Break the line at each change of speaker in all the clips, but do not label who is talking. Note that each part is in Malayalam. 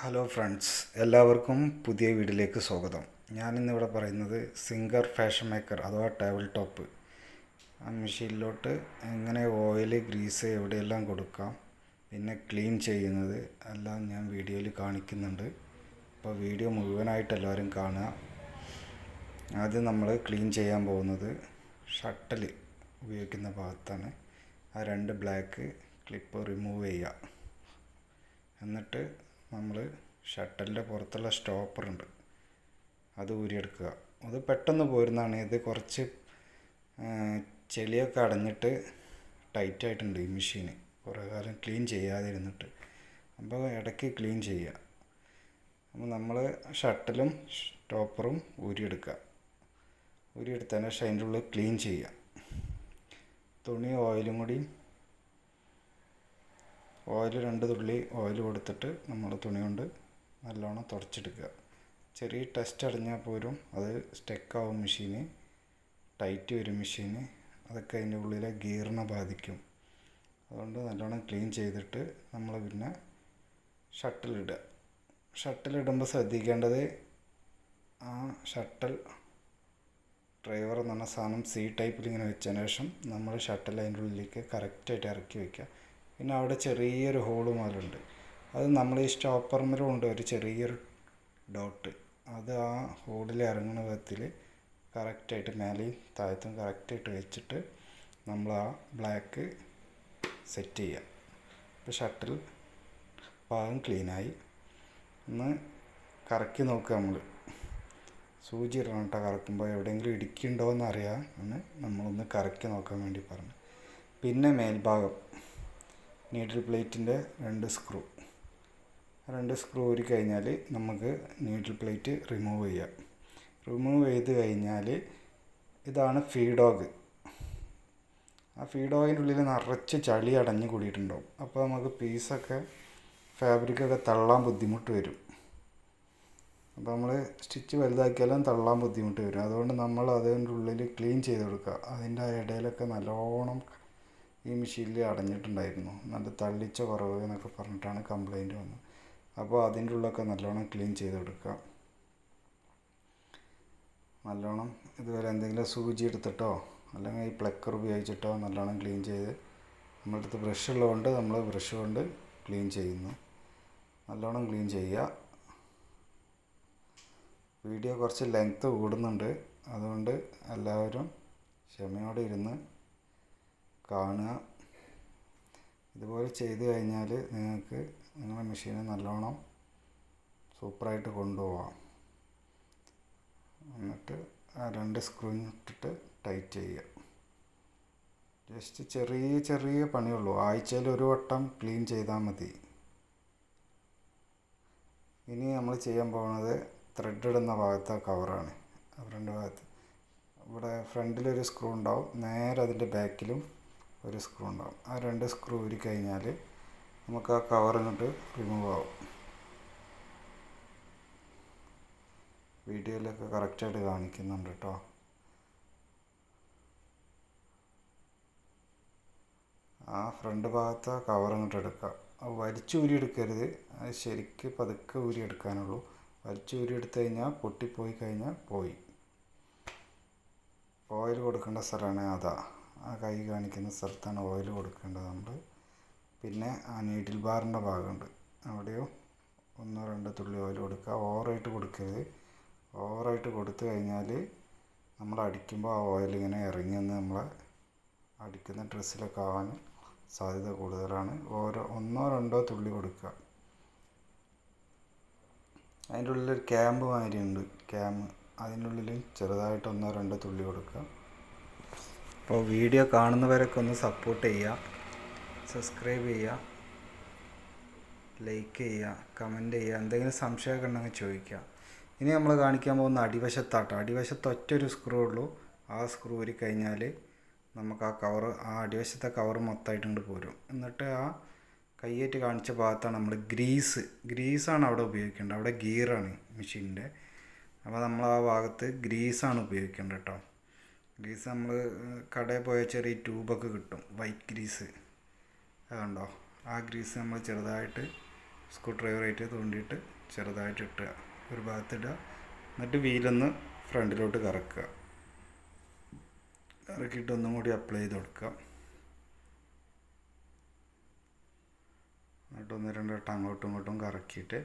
ഹലോ ഫ്രണ്ട്സ്, എല്ലാവർക്കും പുതിയ വീഡിയോയിലേക്ക് സ്വാഗതം. ഞാനിന്നിവിടെ പറയുന്നത് സിംഗർ ഫാഷൻ മേക്കർ അഥവാ ടേബിൾ ടോപ്പ് ആ മെഷീനിലോട്ട് എങ്ങനെ ഓയിൽ ഗ്രീസ് എവിടെയെല്ലാം കൊടുക്കാം, പിന്നെ ക്ലീൻ ചെയ്യുന്നത് എല്ലാം ഞാൻ വീഡിയോയിൽ കാണിക്കുന്നുണ്ട്. അപ്പോൾ വീഡിയോ മുഴുവനായിട്ട് എല്ലാവരും കാണുക. ആദ്യം നമ്മൾ ക്ലീൻ ചെയ്യാൻ പോകുന്നത് ഷട്ടിൽ ഉപയോഗിക്കുന്ന ഭാഗത്താണ്. ആ രണ്ട് ബ്ലാക്ക് ക്ലിപ്പ് റിമൂവ് ചെയ്യുക. എന്നിട്ട് നമ്മൾ ഷട്ടലിൻ്റെ പുറത്തുള്ള സ്റ്റോപ്പറുണ്ട്, അത് ഊരിയെടുക്കുക. അത് പെട്ടെന്ന് പോരുന്നതാണ്. ഇത് കുറച്ച് ചെളിയൊക്കെ അടഞ്ഞിട്ട് ടൈറ്റായിട്ടുണ്ട് ഈ മെഷീന്, കുറേ കാലം ക്ലീൻ ചെയ്യാതിരുന്നിട്ട്. അപ്പോൾ ഇടയ്ക്ക് ക്ലീൻ ചെയ്യുക. അപ്പോൾ നമ്മൾ ഷട്ടലും സ്റ്റോപ്പറും ഊരിയെടുക്കുക. ഊരിയെടുത്തതിന് ശേഷം അതിൻ്റെ ഉള്ളിൽ ക്ലീൻ ചെയ്യുക. തുണി ഓയിലും കൂടി രണ്ട് തുള്ളി ഓയിൽ കൊടുത്തിട്ട് നമ്മൾ തുണി കൊണ്ട് നല്ലോണം തുടച്ചെടുക്കുക. ചെറിയ ടെസ്റ്റ് അടഞ്ഞാൽ പോലും അത് സ്റ്റക്കാവും മെഷീന്, ടൈറ്റ് വരും മെഷീന്. അതൊക്കെ അതിൻ്റെ ഉള്ളിലെ ഗിയറിനെ ബാധിക്കും. അതുകൊണ്ട് നല്ലോണം ക്ലീൻ ചെയ്തിട്ട് നമ്മൾ പിന്നെ ഷട്ടിലിടുക. ഷട്ടിലിടുമ്പോൾ ശ്രദ്ധിക്കേണ്ടത്, ആ ഷട്ടൽ ഡ്രൈവർ എന്ന് പറഞ്ഞ സാധനം സി ടൈപ്പിൽ ഇങ്ങനെ വെച്ചതിന് ശേഷം നമ്മൾ ഷട്ടൽ അതിൻ്റെ ഉള്ളിലേക്ക് കറക്റ്റായിട്ട് ഇറക്കി വയ്ക്കുക. പിന്നെ അവിടെ ചെറിയൊരു ഹോള് മാലുണ്ട്, അത് നമ്മൾ ഈ സ്റ്റോപ്പർമേലും ഉണ്ട് ഒരു ചെറിയൊരു ഡോട്ട്. അത് ആ ഹോളിൽ ഇറങ്ങുന്ന വിധത്തിൽ കറക്റ്റായിട്ട് മേലെയും താഴത്തും കറക്റ്റായിട്ട് വെച്ചിട്ട് നമ്മൾ ആ ബ്ലാക്ക് സെറ്റ് ചെയ്യുക. ഇപ്പോൾ ഷട്ടിൽ ഭാഗം ക്ലീനായി. ഒന്ന് കറക്കി നോക്കുക. നമ്മൾ സൂചി ഇടണം കേട്ടോ കറക്കുമ്പോൾ. എവിടെയെങ്കിലും ഇടിക്കുന്നുണ്ടോ എന്ന് അറിയാൻ നമ്മളൊന്ന് കറക്കി നോക്കാൻ വേണ്ടി പറഞ്ഞു. പിന്നെ മേൽഭാഗം നീഡിൽ പ്ലേറ്റിൻ്റെ രണ്ട് സ്ക്രൂ ഊരി കഴിഞ്ഞാൽ നമുക്ക് നീഡിൽ പ്ലേറ്റ് റിമൂവ് ചെയ്യാം. റിമൂവ് ചെയ്ത് കഴിഞ്ഞാൽ ഇതാണ് ഫീഡോഗ്. ആ ഫീഡോഗിൻ്റെ ഉള്ളിൽ നിറച്ച് ചളി അടഞ്ഞു കൂടിയിട്ടുണ്ടാവും. അപ്പോൾ നമുക്ക് പീസൊക്കെ ഫാബ്രിക്കൊക്കെ തള്ളാൻ ബുദ്ധിമുട്ട് വരും. അപ്പോൾ നമ്മൾ സ്റ്റിച്ച് വലുതാക്കിയാലും തള്ളാൻ ബുദ്ധിമുട്ട് വരും. അതുകൊണ്ട് നമ്മൾ അതിൻ്റെ ഉള്ളിൽ ക്ലീൻ ചെയ്ത് കൊടുക്കുക. അതിൻ്റെ ഇടയിലൊക്കെ നല്ലോണം ഈ മെഷീനിൽ അടഞ്ഞിട്ടുണ്ടായിരുന്നു. നല്ല തള്ളിച്ച കുറവ് എന്നൊക്കെ പറഞ്ഞിട്ടാണ് കംപ്ലൈൻറ്റ് വന്നത്. അപ്പോൾ അതിൻ്റെ ഉള്ളൊക്കെ നല്ലോണം ക്ലീൻ ചെയ്ത് കൊടുക്കുക. നല്ലോണം ഇതുവരെ എന്തെങ്കിലും സൂചി എടുത്തിട്ടോ അല്ലെങ്കിൽ ഈ പ്ലക്കർ ഉപയോഗിച്ചിട്ടോ നല്ലോണം ക്ലീൻ ചെയ്ത്, നമ്മുടെ അടുത്ത് ബ്രഷ് ഉള്ളതുകൊണ്ട് നമ്മൾ ബ്രഷ് കൊണ്ട് ക്ലീൻ ചെയ്യുന്നു. നല്ലോണം ക്ലീൻ ചെയ്യുക. വീഡിയോ കുറച്ച് ലെങ്ത്ത് കൂടുന്നുണ്ട്, അതുകൊണ്ട് എല്ലാവരും ക്ഷമയോടെ ഇരുന്ന് കാണുക. ഇതുപോലെ ചെയ്ത് കഴിഞ്ഞാൽ നിങ്ങൾക്ക് നിങ്ങളുടെ മെഷീന് നല്ലോണം സൂപ്പറായിട്ട് കൊണ്ടുപോകാം. എന്നിട്ട് ആ രണ്ട് സ്ക്രൂ ഇട്ടിട്ട് ടൈറ്റ് ചെയ്യുക. ജസ്റ്റ് ചെറിയ പണിയുള്ളൂ. ആഴ്ചയിൽ ഒരു വട്ടം ക്ലീൻ ചെയ്താൽ മതി. ഇനി നമ്മൾ ചെയ്യാൻ പോകുന്നത് ത്രെഡ് ഇടുന്ന ഭാഗത്തെ കവറാണ്. ഫ്രണ്ട് ഭാഗത്ത് ഇവിടെ ഫ്രണ്ടിലൊരു സ്ക്രൂ ഉണ്ടാവും, നേരെ അതിൻ്റെ ബാക്കിലും ഒരു സ്ക്രൂ ഉണ്ടാവും. ആ രണ്ട് സ്ക്രൂ ഊരി കഴിഞ്ഞാൽ നമുക്ക് ആ കവർ ഇങ്ങോട്ട് റിമൂവ് ആവും. വീഡിയോയിലൊക്കെ കറക്റ്റായിട്ട് കാണിക്കുന്നുണ്ട് കേട്ടോ. ആ ഫ്രണ്ട് ഭാഗത്തെ കവർ ഇങ്ങോട്ട് എടുക്കുക. അത് വലിച്ചു ഊരി എടുക്കരുത്, അത് ശരിക്ക് പതുക്കെ ഊരി എടുക്കാനുള്ളൂ. വലിച്ചു ഊരി എടുത്തു കഴിഞ്ഞാൽ പൊട്ടിപ്പോയി കഴിഞ്ഞാൽ പോയി. ഓയിൽ കൊടുക്കേണ്ട സ്ഥലമാണ് അതാ, ആ കൈ കാണിക്കുന്ന സ്ഥലത്താണ് ഓയിൽ കൊടുക്കേണ്ടത് നമ്മൾ. പിന്നെ ആ നീഡിൽ ബാറിൻ്റെ ഭാഗമുണ്ട്, അവിടെയോ 1-2 തുള്ളി ഓയിൽ കൊടുക്കുക. ഓവറായിട്ട് കൊടുക്കരുത്. ഓവറായിട്ട് കൊടുത്തു കഴിഞ്ഞാൽ നമ്മൾ അടിക്കുമ്പോൾ ആ ഓയിൽ ഇങ്ങനെ ഇറങ്ങി വന്ന് നമ്മളെ അടിക്കുന്ന ഡ്രസ്സിലൊക്കെ ആവാൻ സാധ്യത കൂടുതലാണ്. 1-2 തുള്ളി കൊടുക്കുക. അതിൻ്റെ ഉള്ളിലൊരു ക്യാമ്പ് മാതിരിയുണ്ട്, അതിൻ്റെ ഉള്ളിൽ ചെറുതായിട്ട് 1-2 തുള്ളി കൊടുക്കുക. അപ്പോൾ വീഡിയോ കാണുന്നവരൊക്കെ ഒന്ന് സപ്പോർട്ട് ചെയ്യുക, സബ്സ്ക്രൈബ് ചെയ്യുക, ലൈക്ക് ചെയ്യുക, കമൻറ്റ് ചെയ്യുക. എന്തെങ്കിലും സംശയമൊക്കെ ഉണ്ടെങ്കിൽ ചോദിക്കുക. ഇനി നമ്മൾ കാണിക്കാൻ പോകുന്ന അടിവശത്താട്ടോ. അടിവശത്ത് ഒറ്റൊരു സ്ക്രൂ ഉള്ളൂ. ആ സ്ക്രൂ ഊരി കഴിഞ്ഞാൽ നമുക്ക് ആ അടിവശത്തെ കവർ മൊത്തമായിട്ടുണ്ട് പോരും. എന്നിട്ട് ആ കയ്യേറ്റ് കാണിച്ച ഭാഗത്താണ് നമ്മൾ ഗ്രീസാണ് അവിടെ ഉപയോഗിക്കേണ്ടത്. അവിടെ ഗിയറാണ് മെഷീനിൻ്റെ. അപ്പോൾ നമ്മൾ ആ ഭാഗത്ത് ഗ്രീസാണ് ഉപയോഗിക്കേണ്ടത് കേട്ടോ. ഗ്രീസ് നമ്മൾ കടയിൽ പോയാൽ ചെറിയ ട്യൂബൊക്കെ കിട്ടും, വൈറ്റ് ഗ്രീസ്, അതുണ്ടോ? ആ ഗ്രീസ് നമ്മൾ ചെറുതായിട്ട് സ്ക്രൂ ഡ്രൈവറായിട്ട് തോണ്ടിയിട്ട് ചെറുതായിട്ട് ഇട്ടുക, ഒരു ഭാഗത്തിടുക. എന്നിട്ട് വീലൊന്ന് ഫ്രണ്ടിലോട്ട് കറക്കുക. കറക്കിയിട്ട് ഒന്നും കൂടി അപ്ലൈ ചെയ്ത് കൊടുക്കുക. എന്നിട്ട് 1-2 വട്ടം അങ്ങോട്ടും ഇങ്ങോട്ടും കറക്കിയിട്ട്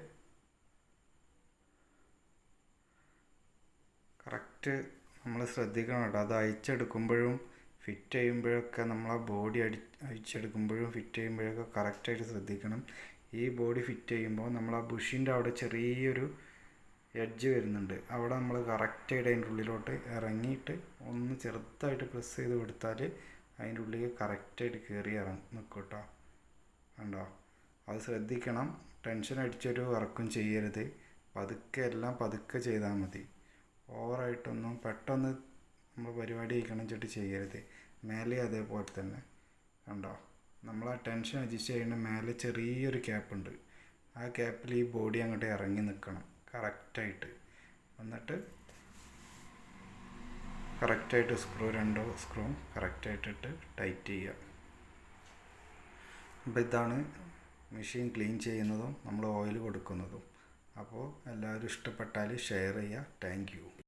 കറക്റ്റ് നമ്മൾ ശ്രദ്ധിക്കണം കേട്ടോ. അത് അയച്ചെടുക്കുമ്പോഴും ഫിറ്റ് ചെയ്യുമ്പോഴൊക്കെ നമ്മൾ ആ ബോഡി അയച്ചെടുക്കുമ്പോഴും ഫിറ്റ് ചെയ്യുമ്പോഴൊക്കെ കറക്റ്റായിട്ട് ശ്രദ്ധിക്കണം. ഈ ബോഡി ഫിറ്റ് ചെയ്യുമ്പോൾ നമ്മൾ ആ ബുഷിൻ്റെ അവിടെ ചെറിയൊരു എഡ്ജ് വരുന്നുണ്ട്. അവിടെ നമ്മൾ കറക്റ്റായിട്ട് അതിൻ്റെ ഉള്ളിലോട്ട് ഇറങ്ങിയിട്ട് ഒന്ന് ചെറുതായിട്ട് പ്രസ് ചെയ്ത് കൊടുത്താൽ അതിൻ്റെ ഉള്ളിൽ കറക്റ്റായിട്ട് കയറി നിൽക്കും കേട്ടോ. കണ്ടോ? അത് ശ്രദ്ധിക്കണം. ടെൻഷൻ അടിച്ചൊരു വർക്കും ചെയ്യരുത്. എല്ലാം പതുക്കെ ചെയ്താൽ മതി. ഓവറായിട്ടൊന്നും പെട്ടെന്ന് നമ്മൾ പരിപാടി കഴിക്കണം വെച്ചിട്ട് ചെയ്യരുത്. മേലെ അതേപോലെ തന്നെ. കണ്ടോ? നമ്മൾ ആ ടെൻഷൻ അഡ്ജസ്റ്റ് ചെയ്യുന്ന മേലെ ചെറിയൊരു ക്യാപ്പുണ്ട്. ആ ക്യാപ്പിൽ ഈ ബോഡി അങ്ങോട്ട് ഇറങ്ങി നിൽക്കണം കറക്റ്റായിട്ട്. എന്നിട്ട് കറക്റ്റായിട്ട് രണ്ട് സ്ക്രൂവും കറക്റ്റായിട്ടിട്ട് ടൈറ്റ് ചെയ്യുക. അപ്പോൾ ഇതാണ് മെഷീൻ ക്ലീൻ ചെയ്യുന്നതും നമ്മൾ ഓയിൽ കൊടുക്കുന്നതും. അപ്പോൾ എല്ലാവരും ഇഷ്ടപ്പെട്ടാൽ ഷെയർ ചെയ്യുക. Thank you.